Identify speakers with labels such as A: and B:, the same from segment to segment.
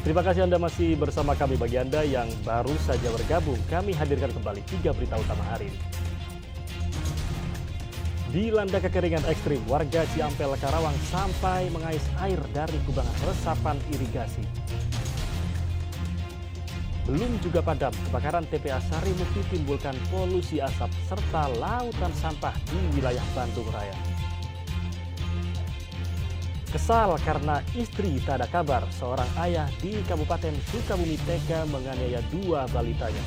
A: Terima kasih Anda masih bersama kami. Bagi Anda yang baru saja bergabung, kami hadirkan kembali 3 berita utama hari ini. Dilanda kekeringan ekstrim, warga Ciampel, Karawang sampai mengais air dari kubangan resapan irigasi. Belum juga padam, kebakaran TPA Sarimukti timbulkan polusi asap serta lautan sampah di wilayah Bandung Raya. Kesal karena istri tak ada kabar, seorang ayah di Kabupaten Sukabumi tega menganiaya 2 balitanya.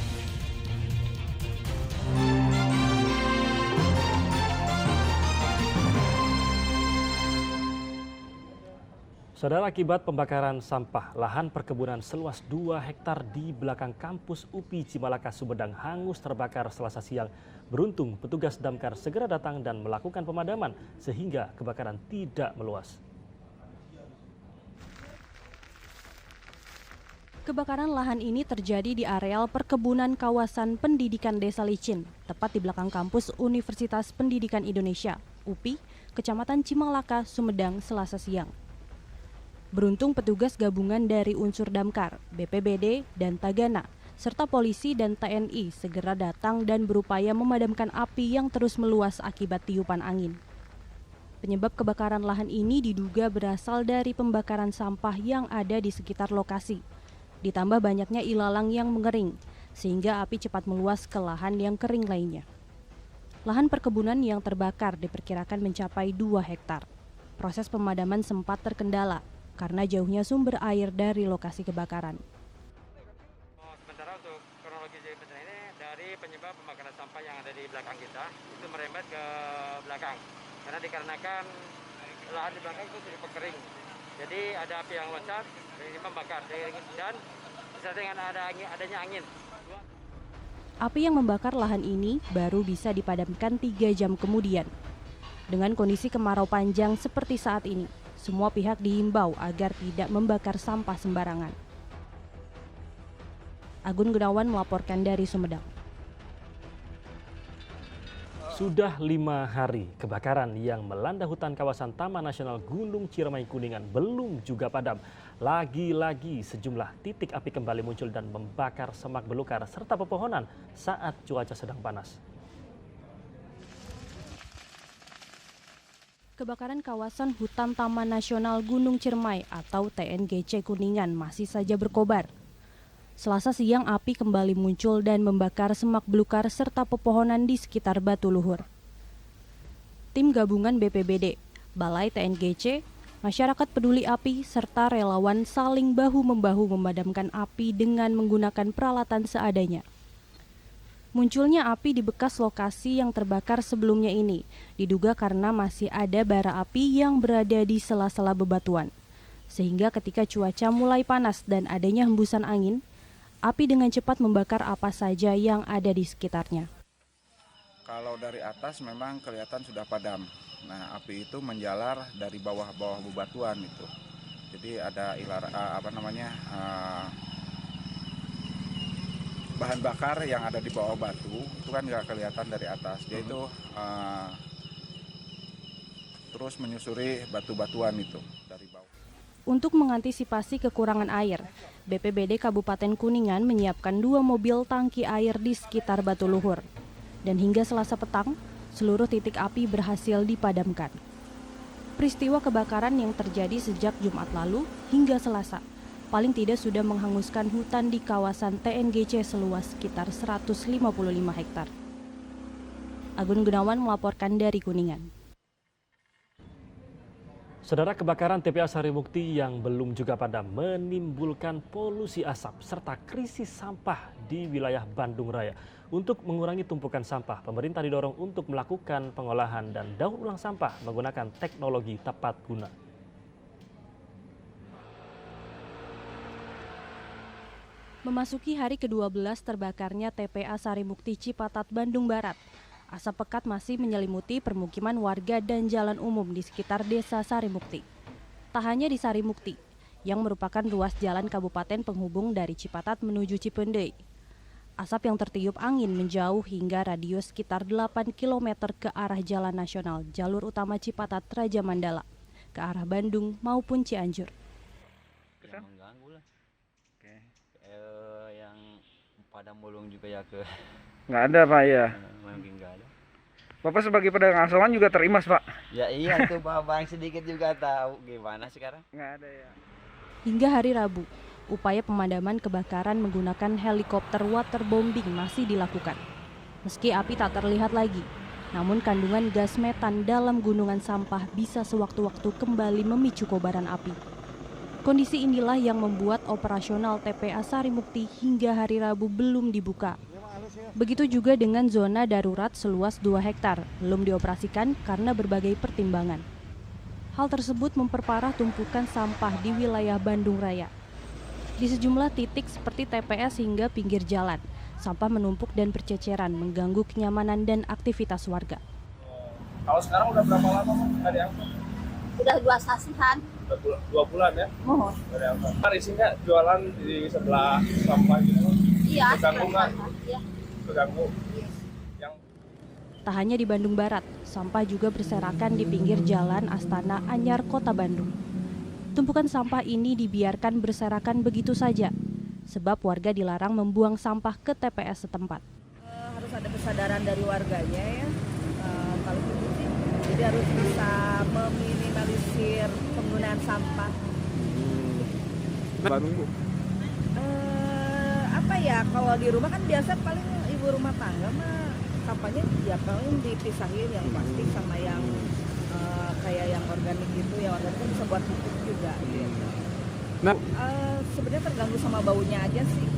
A: Saudara, akibat pembakaran sampah, lahan perkebunan seluas 2 hektar di belakang kampus UPI Cimalaka Sumedang hangus terbakar Selasa siang. Beruntung petugas damkar segera datang dan melakukan pemadaman sehingga kebakaran tidak meluas.
B: Kebakaran lahan ini terjadi di areal perkebunan kawasan pendidikan Desa Licin, tepat di belakang kampus Universitas Pendidikan Indonesia, UPI, Kecamatan Cimalaka, Sumedang, Selasa siang. Beruntung petugas gabungan dari unsur damkar, BPBD, dan Tagana, serta polisi dan TNI segera datang dan berupaya memadamkan api yang terus meluas akibat tiupan angin. Penyebab kebakaran lahan ini diduga berasal dari pembakaran sampah yang ada di sekitar lokasi. Ditambah banyaknya ilalang yang mengering, sehingga api cepat meluas ke lahan yang kering lainnya. Lahan perkebunan yang terbakar diperkirakan mencapai 2 hektar. Proses pemadaman sempat terkendala karena jauhnya sumber air dari lokasi kebakaran.
C: Sementara untuk kronologi bencana ini dari penyebab pembakaran sampah yang ada di belakang kita, itu merembet ke belakang. Karena dikarenakan lahan di belakang itu sudah kering. Jadi ada api yang loncat, ini membakar dan disertai dengan adanya angin.
B: Api yang membakar lahan ini baru bisa dipadamkan 3 jam kemudian. Dengan kondisi kemarau panjang seperti saat ini, semua pihak diimbau agar tidak membakar sampah sembarangan. Agun Gunawan melaporkan dari Sumedang.
A: Sudah 5 hari kebakaran yang melanda hutan kawasan Taman Nasional Gunung Ciremai Kuningan belum juga padam. Lagi-lagi sejumlah titik api kembali muncul dan membakar semak belukar serta pepohonan saat cuaca sedang panas.
B: Kebakaran kawasan hutan Taman Nasional Gunung Ciremai atau TNGC Kuningan masih saja berkobar. Selasa siang api kembali muncul dan membakar semak belukar serta pepohonan di sekitar batu luhur. Tim gabungan BPBD, Balai TNGC, masyarakat peduli api, serta relawan saling bahu-membahu memadamkan api dengan menggunakan peralatan seadanya. Munculnya api di bekas lokasi yang terbakar sebelumnya ini diduga karena masih ada bara api yang berada di sela-sela bebatuan. Sehingga ketika cuaca mulai panas dan adanya hembusan angin, api dengan cepat membakar apa saja yang ada di sekitarnya.
D: Kalau dari atas memang kelihatan sudah padam. Nah, api itu menjalar dari bawah-bawah bebatuan itu. Jadi ada bahan bakar yang ada di bawah batu itu kan nggak kelihatan dari atas. Dia itu terus menyusuri batu-batuan itu dari bawah.
B: Untuk mengantisipasi kekurangan air, BPBD Kabupaten Kuningan menyiapkan 2 mobil tangki air di sekitar batu luhur. Dan hingga Selasa petang, seluruh titik api berhasil dipadamkan. Peristiwa kebakaran yang terjadi sejak Jumat lalu hingga Selasa, paling tidak sudah menghanguskan hutan di kawasan TNGC seluas sekitar 155 hektar. Agun Gunawan melaporkan dari Kuningan.
A: Saudara, kebakaran TPA Sarimukti yang belum juga padam menimbulkan polusi asap serta krisis sampah di wilayah Bandung Raya. Untuk mengurangi tumpukan sampah, pemerintah didorong untuk melakukan pengolahan dan daur ulang sampah menggunakan teknologi tepat guna.
B: Memasuki hari ke-12 terbakarnya TPA Sarimukti Cipatat, Bandung Barat. Asap pekat masih menyelimuti permukiman warga dan jalan umum di sekitar desa Sarimukti. Tak hanya di Sarimukti, yang merupakan ruas jalan kabupaten penghubung dari Cipatat menuju Cipendei. Asap yang tertiup angin menjauh hingga radius sekitar 8 km ke arah jalan nasional jalur utama Cipatat Raja Mandala, ke arah Bandung maupun Cianjur.
E: Padang bolong juga ya ke
F: Nggak ada Pak ya.
E: mungkin nggak ada.
F: Bapak sebagai pedagang asongan juga terimas Pak.
E: Ya iya tuh Pak, bang sedikit juga tahu gimana sekarang.
F: Nggak ada ya.
B: Hingga hari Rabu, upaya pemadaman kebakaran menggunakan helikopter waterbombing masih dilakukan. Meski api tak terlihat lagi, namun kandungan gas metan dalam gunungan sampah bisa sewaktu-waktu kembali memicu kobaran api. Kondisi inilah yang membuat operasional TPA Sarimukti hingga hari Rabu belum dibuka. Begitu juga dengan zona darurat seluas 2 hektar, belum dioperasikan karena berbagai pertimbangan. Hal tersebut memperparah tumpukan sampah di wilayah Bandung Raya. Di sejumlah titik seperti TPS hingga pinggir jalan, sampah menumpuk dan berceceran mengganggu kenyamanan dan aktivitas warga.
G: Kalau sekarang udah berapa lama nggak diangkut?
H: Udah 2 stasiun.
G: Udah 2 bulan ya?
H: Oh.
G: Nggak diangkut. Kan isinya jualan di sebelah sampah gitu.
H: Iya.
G: Terganggu nggak?
H: Iya.
G: Terganggu. Yang
B: Tak hanya di Bandung Barat, sampah juga berserakan di pinggir jalan Astana Anyar, Kota Bandung. Tumpukan sampah ini dibiarkan berserakan begitu saja, sebab warga dilarang membuang sampah ke TPS setempat.
I: Harus ada kesadaran dari warganya ya, kalau gitu sih. Jadi harus bisa meminimalisir penggunaan sampah.
F: Bandung Bu.
I: Apa ya, kalau di rumah kan biasa paling ibu rumah tangga mah sampahnya ya paling dipisahin yang plastik sama yang kayak yang organik gitu. Yang organik kan bisa buat pupuk juga gitu.
F: Nah,
I: sebenarnya terganggu sama baunya aja sih.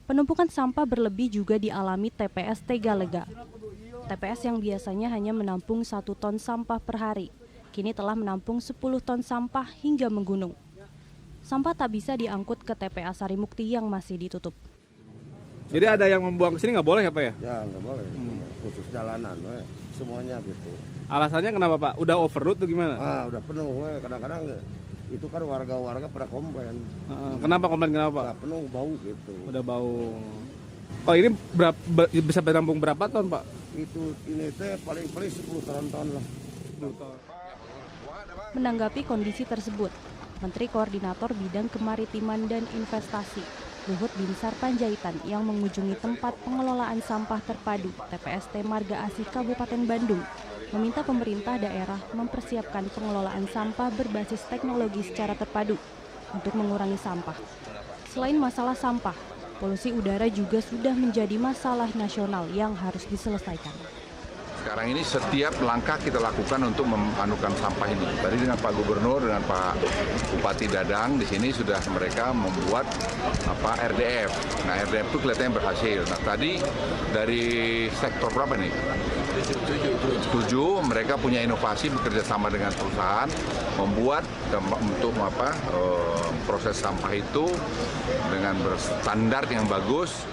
B: Penumpukan sampah berlebih juga dialami TPS Tegalega. TPS yang biasanya hanya menampung 1 ton sampah per hari, kini telah menampung 10 ton sampah hingga menggunung. Sampah tak bisa diangkut ke TPA Sarimukti yang masih ditutup.
F: Jadi ada yang membuang ke sini nggak boleh ya Pak ya?
J: Ya nggak boleh, khusus jalanan, semuanya gitu.
F: Alasannya kenapa Pak? Udah overload atau gimana?
J: Udah penuh, kadang-kadang itu kan warga-warga pada komplain.
F: Kenapa komplain kenapa Pak?
J: Nggak penuh, bau gitu.
F: Udah bau. Oh ini bisa menampung berapa ton Pak?
J: Ini teh paling-paling 10 ton lah.
F: 10 ton.
B: Menanggapi kondisi tersebut, Menteri Koordinator Bidang Kemaritiman dan Investasi, Luhut Binsar Panjaitan yang mengunjungi tempat pengelolaan sampah terpadu TPST Marga Asih Kabupaten Bandung, meminta pemerintah daerah mempersiapkan pengelolaan sampah berbasis teknologi secara terpadu untuk mengurangi sampah. Selain masalah sampah, polusi udara juga sudah menjadi masalah nasional yang harus diselesaikan.
K: Sekarang ini setiap langkah kita lakukan untuk memanukan sampah ini. Tadi dengan Pak Gubernur, dengan Pak Bupati Dadang, di sini sudah mereka membuat RDF. Nah RDF itu kelihatannya berhasil. Nah tadi dari sektor berapa nih? 7. Mereka punya inovasi bekerja sama dengan perusahaan, membuat untuk proses sampah itu dengan berstandar yang bagus.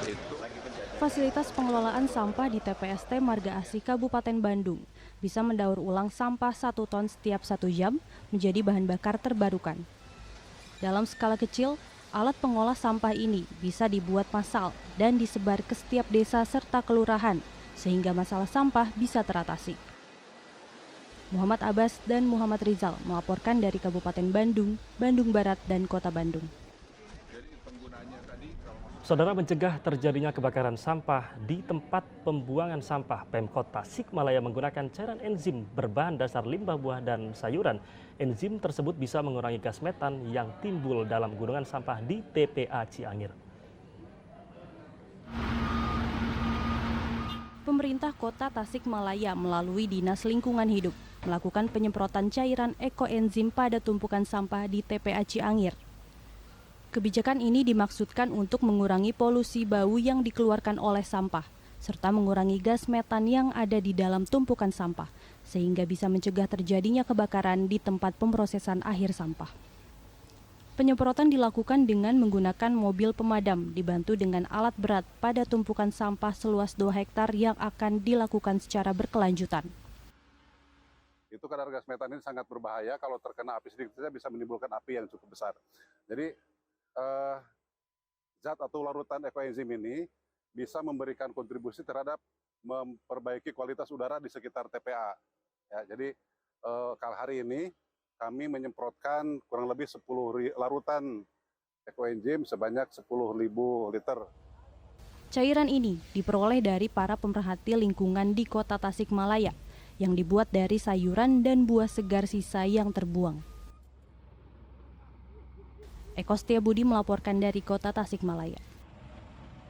B: Fasilitas pengelolaan sampah di TPST Marga Asih Kabupaten Bandung bisa mendaur ulang sampah 1 ton setiap 1 jam menjadi bahan bakar terbarukan. Dalam skala kecil, alat pengolah sampah ini bisa dibuat massal dan disebar ke setiap desa serta kelurahan sehingga masalah sampah bisa teratasi. Muhammad Abbas dan Muhammad Rizal melaporkan dari Kabupaten Bandung, Bandung Barat, dan Kota Bandung.
A: Saudara, mencegah terjadinya kebakaran sampah di tempat pembuangan sampah, Pemkot Tasikmalaya menggunakan cairan enzim berbahan dasar limbah buah dan sayuran. Enzim tersebut bisa mengurangi gas metan yang timbul dalam gunungan sampah di TPA Ciangir.
B: Pemerintah Kota Tasikmalaya melalui Dinas Lingkungan Hidup melakukan penyemprotan cairan ekoenzim pada tumpukan sampah di TPA Ciangir. Kebijakan ini dimaksudkan untuk mengurangi polusi bau yang dikeluarkan oleh sampah, serta mengurangi gas metan yang ada di dalam tumpukan sampah, sehingga bisa mencegah terjadinya kebakaran di tempat pemrosesan akhir sampah. Penyemprotan dilakukan dengan menggunakan mobil pemadam dibantu dengan alat berat pada tumpukan sampah seluas 2 hektar yang akan dilakukan secara berkelanjutan.
L: Itu kadar gas metan ini sangat berbahaya, kalau terkena api sedikit saja bisa menimbulkan api yang cukup besar. Jadi zat atau larutan ekoenzim ini bisa memberikan kontribusi terhadap memperbaiki kualitas udara di sekitar TPA. Ya, jadi hari ini kami menyemprotkan kurang lebih 10 larutan ekoenzim sebanyak 10.000 liter
B: Cairan ini diperoleh dari para pemerhati lingkungan di Kota Tasikmalaya yang dibuat dari sayuran dan buah segar sisa yang terbuang. Eko Setiabudi melaporkan dari Kota Tasikmalaya.